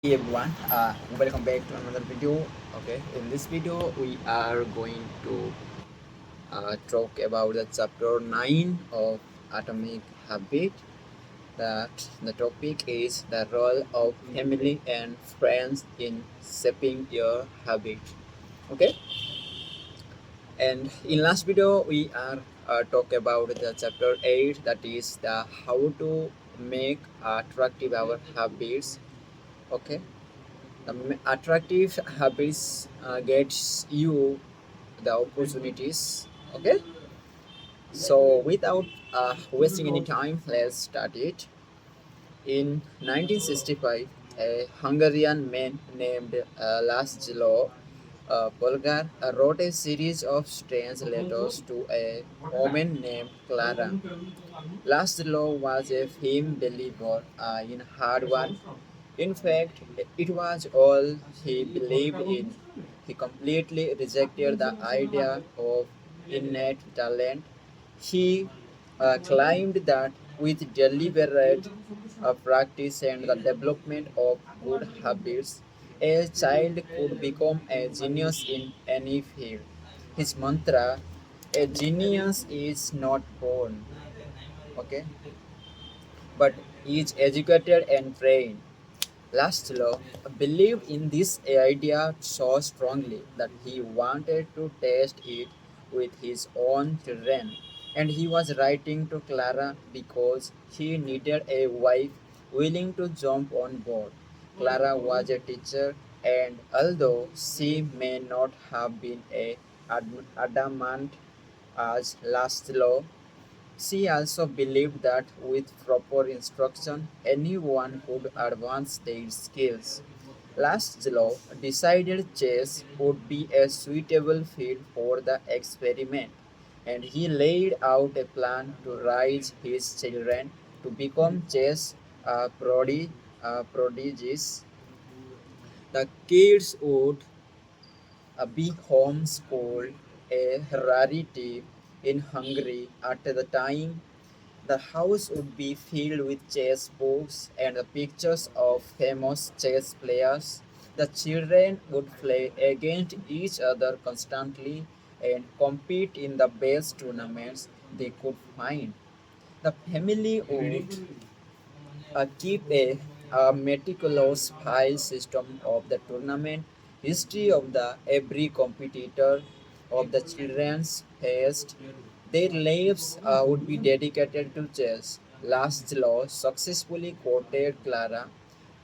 Hey everyone, welcome back to another video. Okay, in this video, we are going to talk about the chapter 9 of Atomic Habit. That the topic is the role of family and friends in shaping your habit. Okay, and in last video, we are talk about the chapter 8, that is the how to make attractive our habits. Okay, attractive habits gets you the opportunities. Okay, so without wasting any time, let's start it. In 1965, a Hungarian man named Laszlo Polgar wrote a series of strange letters to a woman named Clara. Laszlo was a firm believer in hard work. In fact, it was all he believed in. He completely rejected the idea of innate talent. He claimed that with deliberate practice and the development of good habits, a child could become a genius in any field. His mantra, a genius is not born, okay, but is educated and trained. Laszlo believed in this idea so strongly that he wanted to test it with his own children, and he was writing to Clara because he needed a wife willing to jump on board. Clara was a teacher, and although she may not have been a adamant as Laszlo, she also believed that with proper instruction, anyone could advance their skills. Laszlo decided chess would be a suitable field for the experiment, and he laid out a plan to raise his children to become chess prodigies. The kids would be homeschooled, a rarity in Hungary at the time. The house would be filled with chess books and the pictures of famous chess players. The children would play against each other constantly and compete in the best tournaments they could find. The family would keep a meticulous file system of the tournament, history of the every competitor, of the children's past. Their lives would be dedicated to chess. Laszlo successfully courted Clara,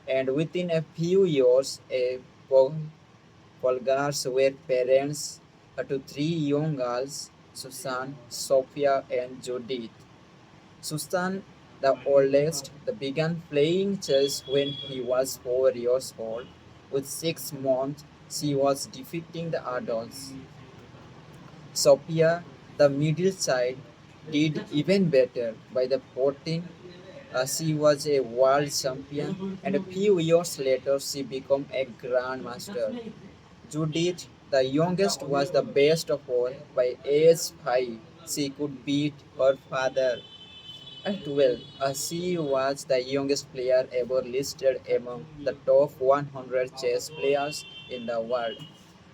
and within a few years, a Polgars were parents to three young girls, Susan, Sophia, and Judith. Susan, the oldest, began playing chess when he was 4 years old. With 6 months, she was defeating the adults. Sophia, the middle child, did even better. By the 14th, she was a world champion, and a few years later, she became a grandmaster. Judith, the youngest, was the best of all. By age 5, she could beat her father. At 12, she was the youngest player ever listed among the top 100 chess players in the world.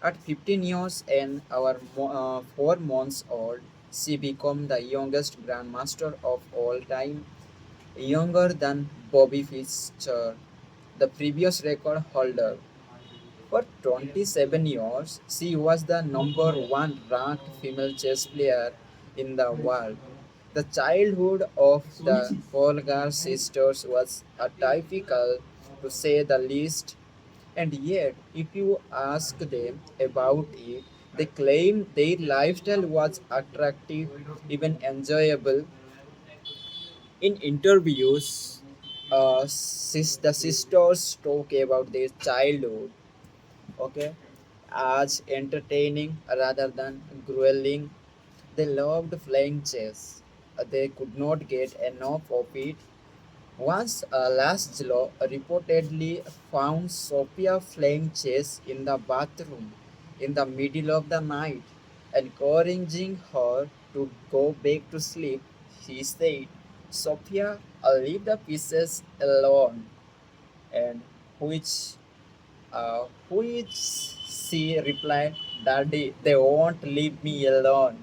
At 15 years and 4 months old, she became the youngest grandmaster of all time, younger than Bobby Fischer, the previous record holder. For 27 years, she was the number one ranked female chess player in the world. The childhood of the Polgar sisters was atypical, to say the least, and yet, if you ask them about it, they claim their lifestyle was attractive, even enjoyable. In interviews, the sisters talk about their childhood, okay, as entertaining rather than grueling. They loved playing chess. They could not get enough of it. Once Laszlo reportedly found Sophia playing chess in the bathroom in the middle of the night, encouraging her to go back to sleep. He said, Sophia, leave the pieces alone. And which she replied, "Daddy, they won't leave me alone."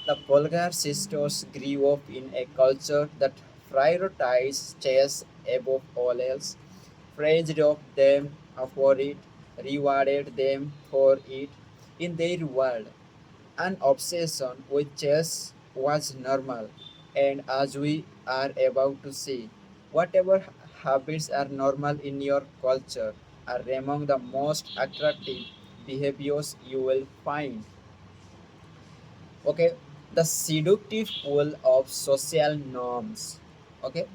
The Polgar sisters grew up in a culture that prioritized chess above all else, praised of them for it, rewarded them for it. In their world, an obsession with chess was normal, and as we are about to see, whatever habits are normal in your culture are among the most attractive behaviors you will find. Okay, the seductive pull of social norms. Okay,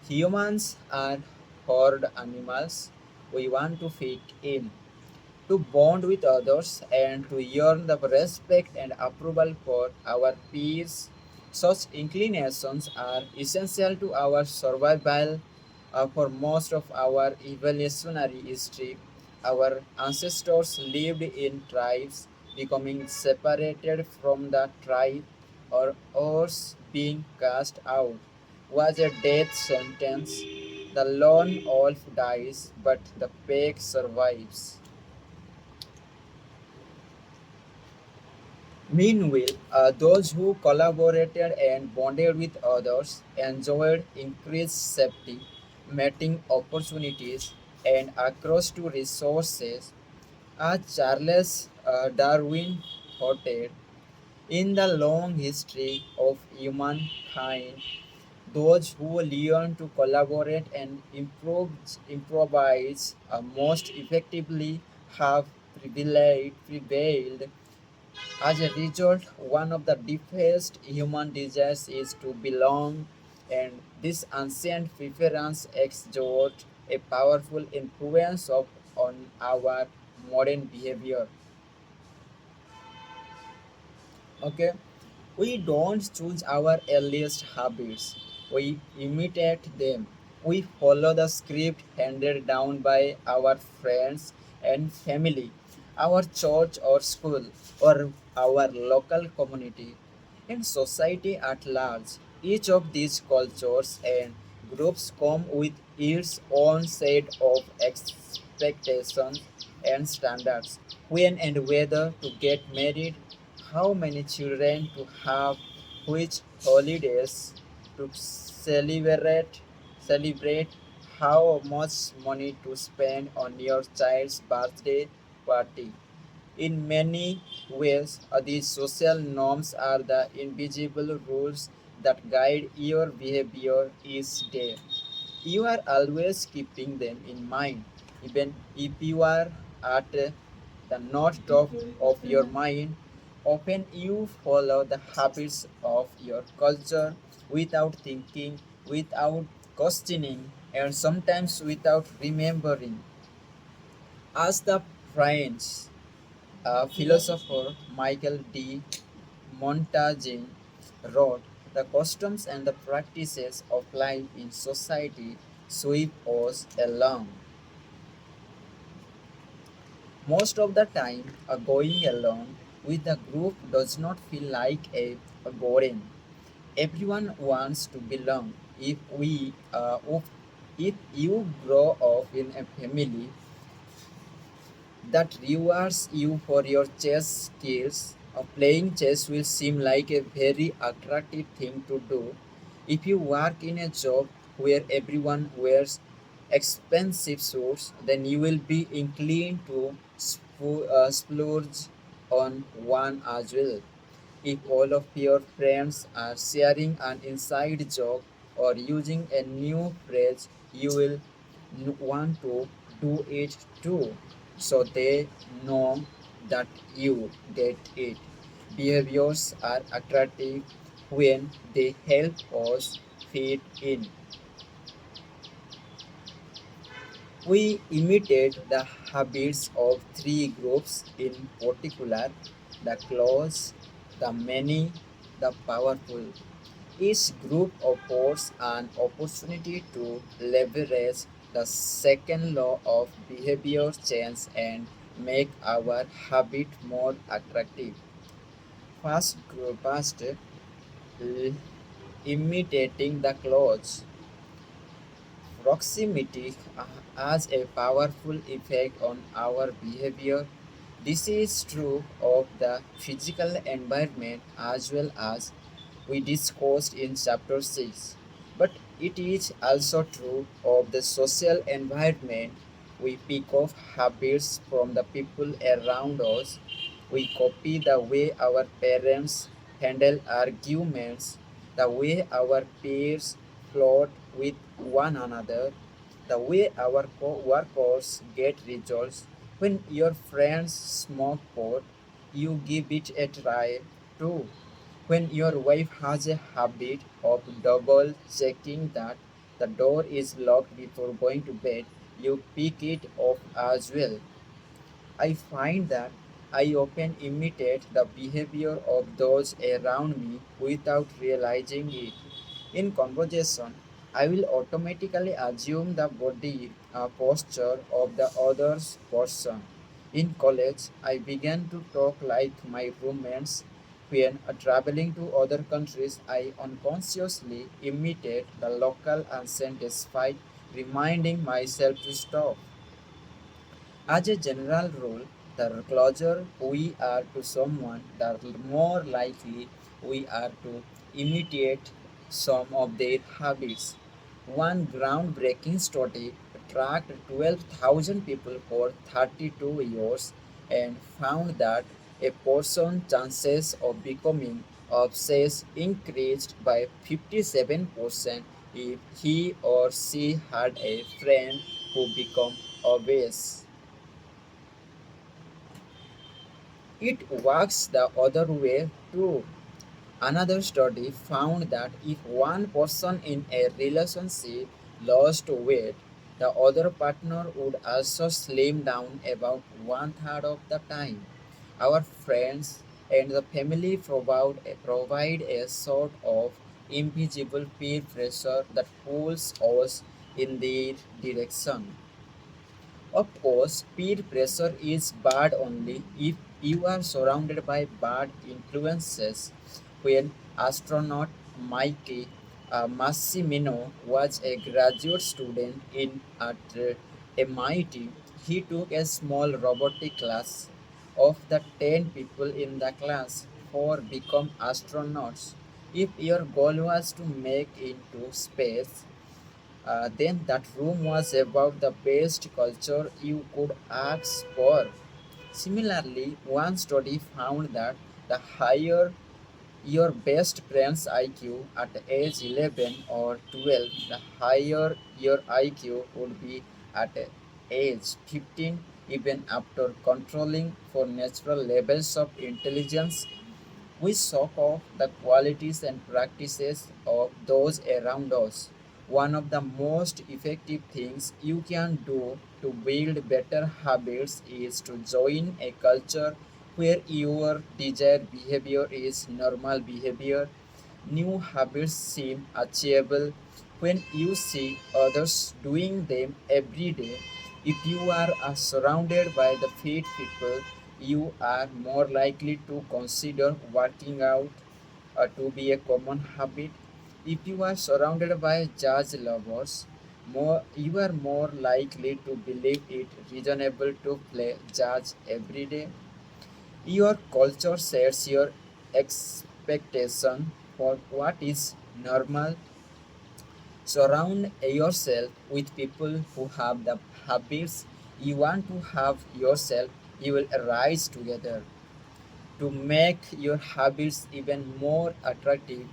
humans are herd animals. We want to fit in, to bond with others, and to earn the respect and approval for our peers. Such inclinations are essential to our survival. For most of our evolutionary history, our ancestors lived in tribes. Becoming separated from the tribe, or being cast out, was a death sentence. The lone wolf dies, but the pack survives. Meanwhile, those who collaborated and bonded with others enjoyed increased safety, mating opportunities, and access to resources. As Charles Darwin noted, in the long history of humankind, those who learn to collaborate and improvise most effectively have prevailed. As a result, one of the deepest human desires is to belong, and this ancient preference exerts a powerful influence on our modern behavior. Okay, we don't choose our earliest habits, we imitate them. We follow the script handed down by our friends and family, our church or school, or our local community, and society at large. Each of these cultures and groups come with its own set of expectations and standards. When and whether to get married, how many children to have, which holidays to celebrate, how much money to spend on your child's birthday party. In many ways, these social norms are the invisible rules that guide your behavior each day. You are always keeping them in mind, even if you are at the not top of your mind. Often you follow the habits of your culture without thinking, without questioning, and sometimes without remembering. As the French philosopher Michael D. Montaigne wrote, "The customs and the practices of life in society sweep us along." Most of the time, going along with the group does not feel like a boring. Everyone wants to belong. If you grow up in a family that rewards you for your chess skills, playing chess will seem like a very attractive thing to do. If you work in a job where everyone wears expensive suits, then you will be inclined to splurge on one as well. If all of your friends are sharing an inside joke or using a new phrase, you will want to do it too, so they know that you get it. Behaviors are attractive when they help us fit in. We imitate the habits of three groups in particular: the close, the many, the powerful. Each group offers an opportunity to leverage the second law of behavior change and make our habit more attractive. First, imitating the close. Proximity. has a powerful effect on our behavior. This is true of the physical environment as well as we discussed in chapter 6. But it is also true of the social environment. We pick up habits from the people around us. We copy the way our parents handle arguments, the way our peers flirt with one another, the way our workers get results. When your friends smoke pot, you give it a try too. When your wife has a habit of double checking that the door is locked before going to bed, you pick it up as well. I find that I often imitate the behavior of those around me without realizing it. In conversation, I will automatically assume the body posture of the other person. In college, I began to talk like my roommates. When traveling to other countries, I unconsciously imitate the local accent despite reminding myself to stop. As a general rule, the closer we are to someone, the more likely we are to imitate some of their habits. One groundbreaking study tracked 12,000 people for 32 years and found that a person's chances of becoming obsessed increased by 57% if he or she had a friend who became obese. It works the other way too. Another study found that if one person in a relationship lost weight, the other partner would also slim down about one third of the time. Our friends and the family provide a sort of invisible peer pressure that pulls us in their direction. Of course, peer pressure is bad only if you are surrounded by bad influences. When astronaut Mikey Massimino was a graduate student at MIT, he took a small robotic class. Of the 10 people in the class, 4 become astronauts. If your goal was to make it to space, then that room was about the best culture you could ask for. Similarly, one study found that the higher your best friend's IQ at age 11 or 12, the higher your IQ would be at age 15, even after controlling for natural levels of intelligence. We soak off the qualities and practices of those around us. One of the most effective things you can do to build better habits is to join a culture where your desired behavior is normal behavior. New habits seem achievable when you see others doing them every day. If you are surrounded by the fit people, you are more likely to consider working out to be a common habit. If you are surrounded by jazz lovers, you are more likely to believe it reasonable to play jazz every day. Your culture sets your expectation for what is normal. Surround yourself with people who have the habits you want to have yourself. You will rise together. To make your habits even more attractive,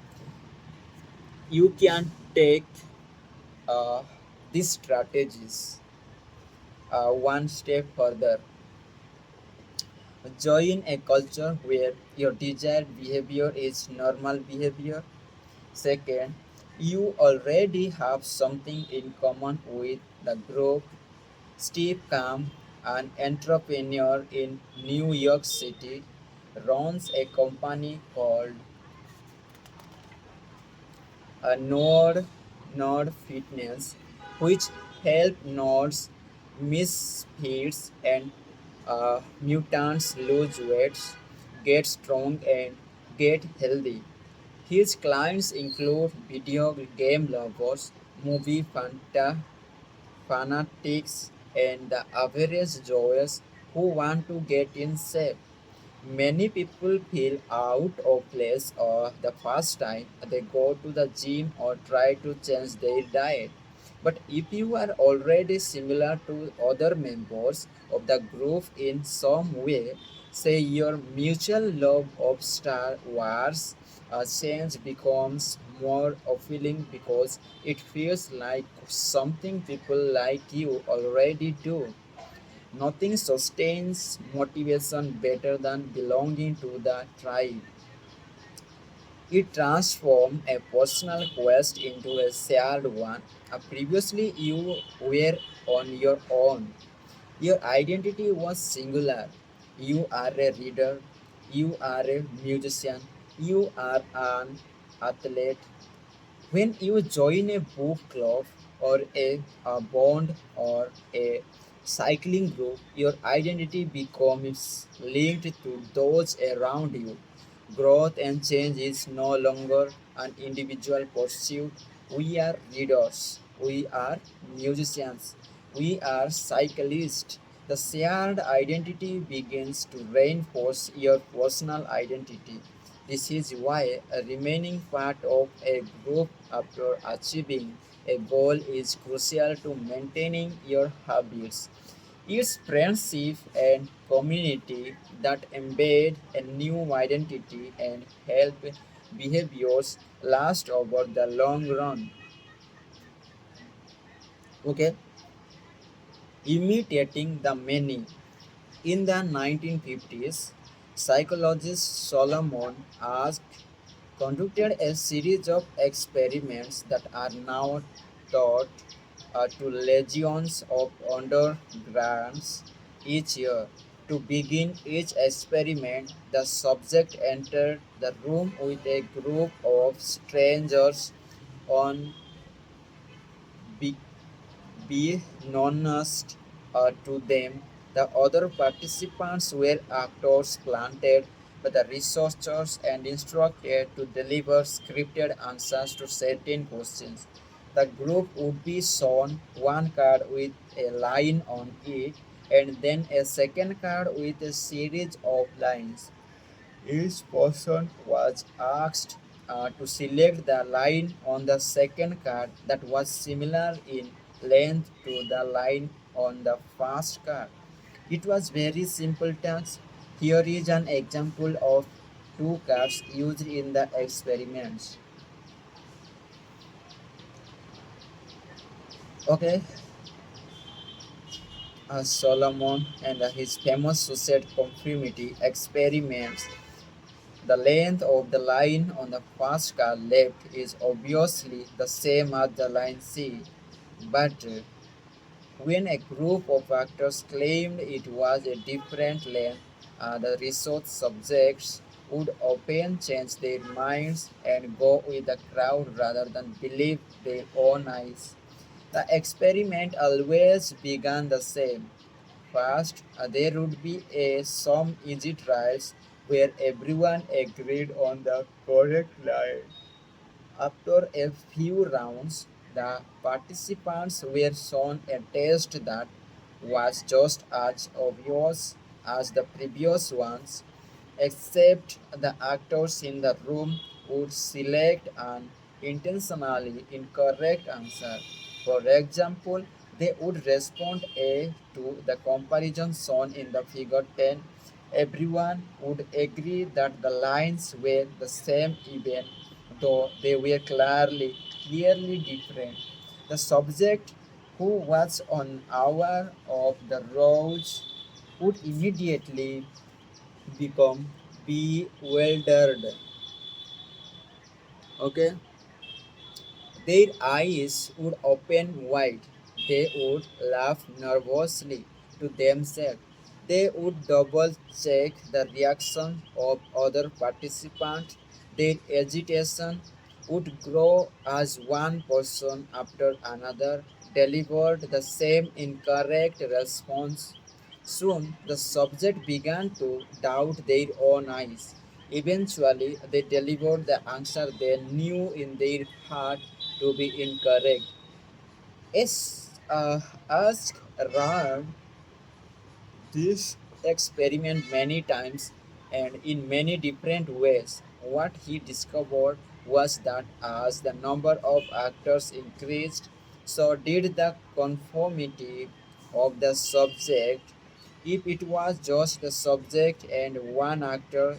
you can take uh, these strategies one step further. Join a culture where your desired behavior is normal behavior. Second, you already have something in common with the group. Steve Camp, an entrepreneur in New York City, runs a company called Node Fitness, which help nodes, misfits, and mutants lose weight, get strong, and get healthy. His clients include video game lovers, movie fanatics, and the average joyous who want to get in shape. Many people feel out of place the first time they go to the gym or try to change their diet. But if you are already similar to other members of the group in some way, say your mutual love of Star Wars, change becomes more appealing because it feels like something people like you already do. Nothing sustains motivation better than belonging to the tribe. It transforms a personal quest into a shared one. Previously, you were on your own. Your identity was singular. You are a reader, you are a musician, you are an athlete. When you join a book club or a bond or a cycling group, your identity becomes linked to those around you. Growth and change is no longer an individual pursuit. We are readers, we are musicians, we are cyclists. The shared identity begins to reinforce your personal identity. This is why remaining part of a group after achieving a goal is crucial to maintaining your habits. It's friendship and community that embed a new identity and help behaviors last over the long run. Okay, imitating the many. In the 1950s, psychologist Solomon Asch conducted a series of experiments that are now taught to legions of undergrads each year. To begin each experiment, the subject entered the room with a group of strangers on be honest to them. The other participants were actors planted by the researchers and instructed to deliver scripted answers to certain questions. The group would be shown one card with a line on it and then a second card with a series of lines. Each person was asked to select the line on the second card that was similar in length to the line on the first card. It was very simple task. Here is an example of two cards used in the experiments. Okay, Solomon and his famous suicide conformity experiments. The length of the line on the first card left is obviously the same as the line C, but when a group of actors claimed it was a different length, the research subjects would often change their minds and go with the crowd rather than believe their own eyes. The experiment always began the same. First, there would be some easy trials where everyone agreed on the correct line. After a few rounds, the participants were shown a test that was just as obvious as the previous ones, except the actors in the room would select an intentionally incorrect answer. For example, they would respond A to the comparison shown in the figure 10. Everyone would agree that the lines were the same even though they were clearly different. The subject who was unaware of the rules would immediately become bewildered. Okay, their eyes would open wide. They would laugh nervously to themselves. They would double check the reaction of other participants. Their agitation would grow as one person after another delivered the same incorrect response. Soon the subject began to doubt their own eyes. Eventually, they delivered the answer they knew in their heart to be incorrect. A Asked Rand this experiment many times and in many different ways. What he discovered was that as the number of actors increased, so did the conformity of the subject. If it was just the subject and one actor,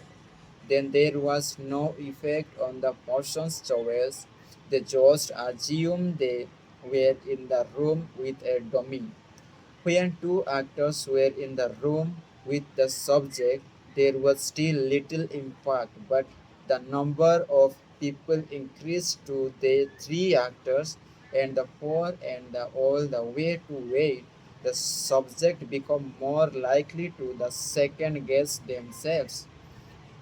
then there was no effect on the person's choice. They just assumed they were in the room with a dummy. When two actors were in the room with the subject, there was still little impact, but the number of people increased to the three actors and the four and all the way to eight. The subject become more likely to the second guess themselves.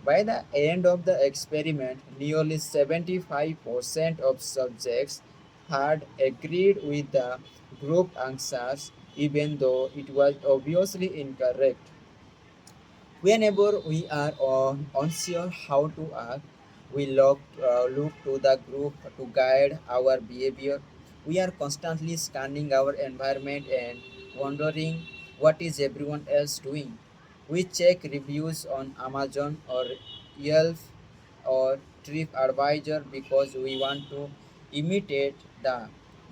By the end of the experiment, nearly 75% of subjects had agreed with the group answers, even though it was obviously incorrect. Whenever we are unsure how to act, we look to the group to guide our behavior. We are constantly scanning our environment and wondering what is everyone else doing. We check reviews on Amazon or Yelp or TripAdvisor because we want to imitate the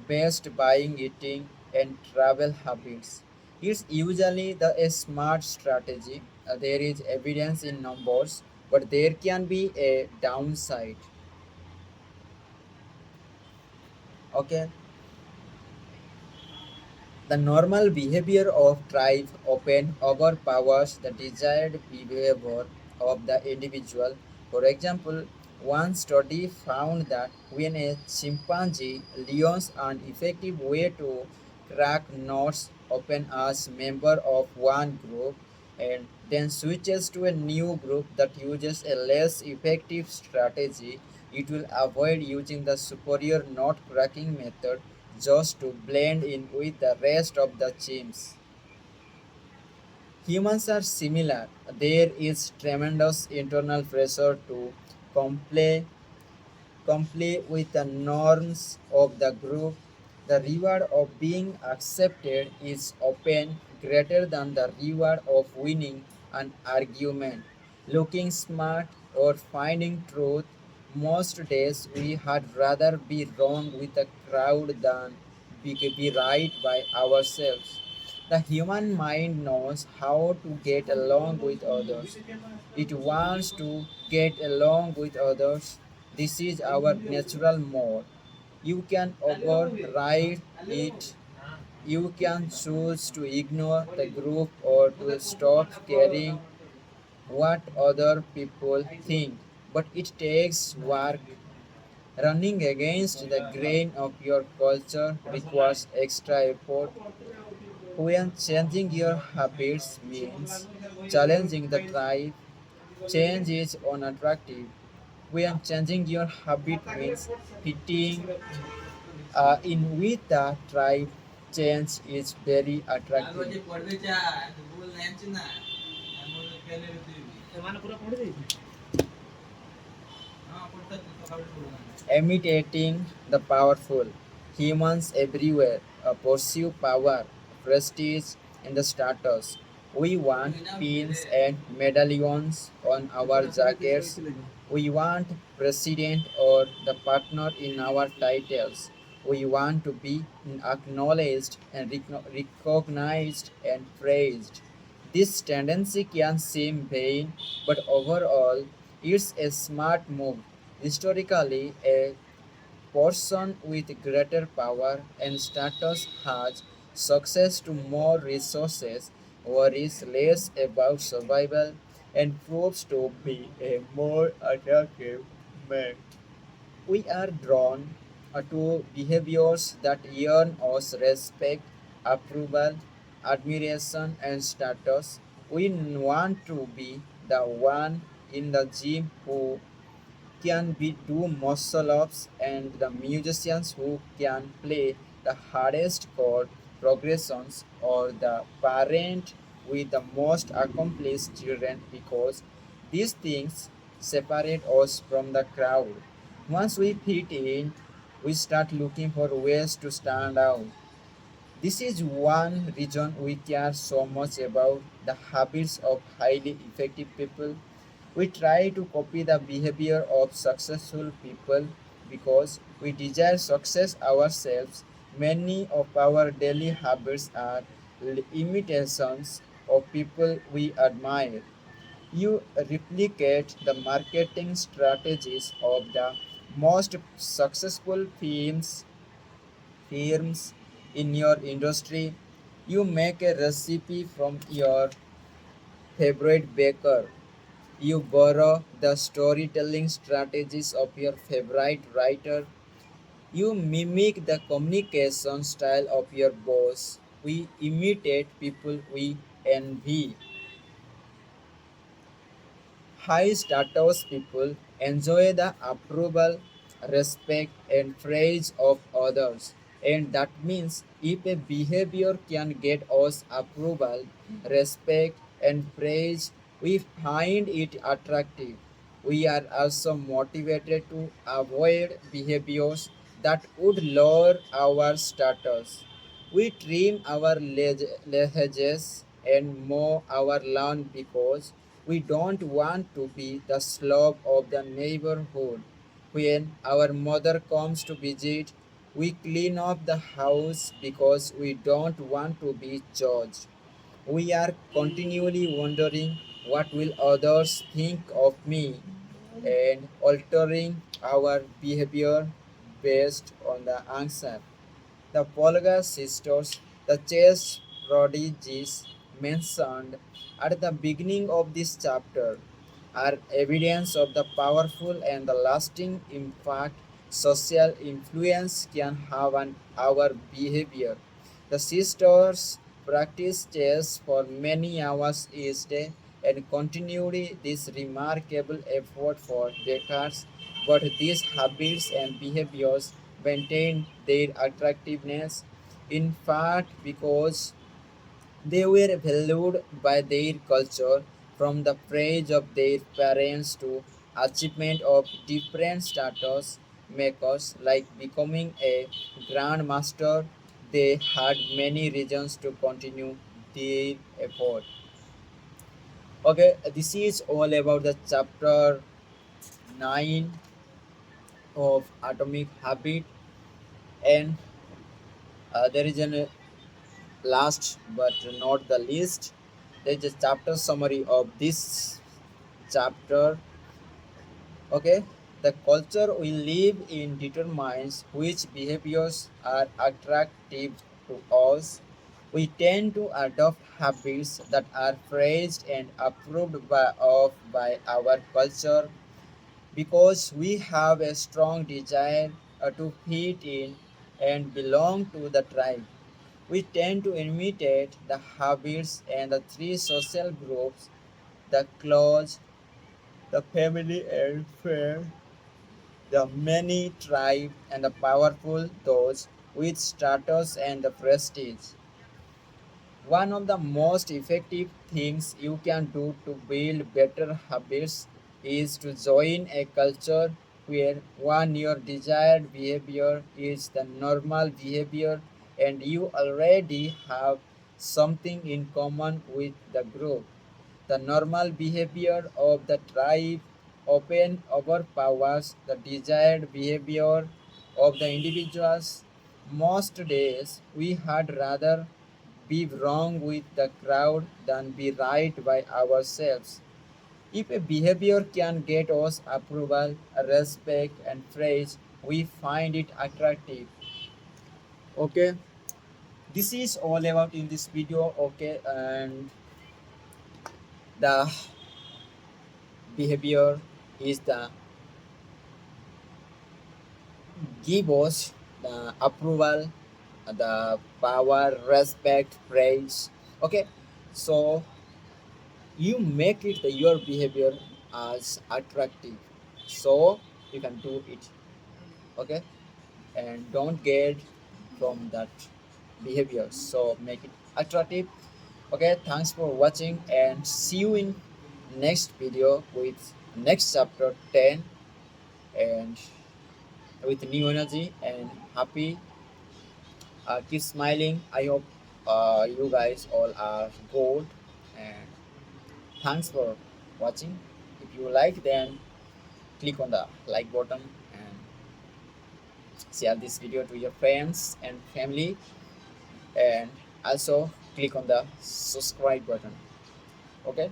best buying, eating, and travel habits. It's usually a smart strategy. There is evidence in numbers, but there can be a downside. Okay, the normal behavior of tribe often overpowers the desired behavior of the individual. For example, one study found that when a chimpanzee learns an effective way to crack nuts often as member of one group and then switches to a new group that uses a less effective strategy, it will avoid using the superior nut cracking method just to blend in with the rest of the chimps. Humans are similar. There is tremendous internal pressure to comply comply with the norms of the group. The reward of being accepted is often greater than the reward of winning an argument, looking smart, or finding truth. Most days we had rather be wrong with the crowd than be right by ourselves. The human mind knows how to get along with others. It wants to get along with others. This is our natural mode. You can override it. You can choose to ignore the group or to stop caring what other people think. But it takes work. Running against the grain of your culture requires extra effort. When changing your habits means challenging the tribe, change is unattractive. When changing your habit means fitting in with the tribe, change is very attractive. Imitating the powerful. Humans everywhere pursue power, prestige, and the status. We want pins and medallions on our jackets. We want president or the partner in our titles. We want to be acknowledged and recognized and praised. This tendency can seem vain, but overall, it's a smart move. Historically, a person with greater power and status has success to more resources, worries less about survival, and proves to be a more attractive man. We are drawn to behaviors that earn us respect, approval, admiration, and status. We want to be the one in the gym who can be do muscle ups and the musicians who can play the hardest chord progressions or the parent with the most accomplished children because these things separate us from the crowd. Once we fit in, we start looking for ways to stand out. This is one reason we care so much about the habits of highly effective people. We try to copy the behavior of successful people because we desire success ourselves. Many of our daily habits are imitations of people we admire. You replicate the marketing strategies of the most successful firms in your industry. You make a recipe from your favorite baker. You borrow the storytelling strategies of your favorite writer. You mimic the communication style of your boss. We imitate people we envy. High status people enjoy the approval, respect, and praise of others. And that means if a behavior can get us approval, respect, and praise, we find it attractive. We are also motivated to avoid behaviors that would lower our status. We trim our ledges and mow our lawn because we don't want to be the slob of the neighborhood. When our mother comes to visit, we clean up the house because we don't want to be judged. We are continually wondering what will others think of me and altering our behavior based on the answer. The Polgar sisters, the chess prodigies mentioned at the beginning of this chapter, are evidence of the powerful and the lasting impact social influence can have on our behavior. The sisters practiced chess for many hours each day and continued this remarkable effort for decades, but these habits and behaviors maintained their attractiveness in part because they were valued by their culture, from the praise of their parents to achievement of different status makers like becoming a grandmaster. They had many reasons to continue their effort. Okay, this is all about the chapter 9 of Atomic Habit, and there is an last but not the least, there is a chapter summary of this chapter. Okay, the culture we live in determines which behaviors are attractive to us. We tend to adopt habits that are praised and approved by our culture because we have a strong desire to fit in and belong to the tribe. We tend to imitate the habits and the three social groups: the close, the family and friend, the many tribe, and the powerful, those with status and the prestige. One of the most effective things you can do to build better habits is to join a culture where one your desired behavior is the normal behavior and you already have something in common with the group. The normal behavior of the tribe often overpowers the desired behavior of the individuals. Most days we had rather be wrong with the crowd than be right by ourselves. If a behavior can get us approval, respect, and praise, we find it attractive. Okay, this is all about in this video. Okay, and the behavior is the give us the approval, the power, respect, praise. Okay, so you make it your behavior as attractive, so you can do it. Okay, and don't get from that behavior, so make it attractive. Okay, thanks for watching and see you in next video with next chapter 10, and with new energy and happy Keep smiling. I hope you guys all are good, and thanks for watching. If you like, then click on the like button and share this video to your friends and family, and also click on the subscribe button. Okay,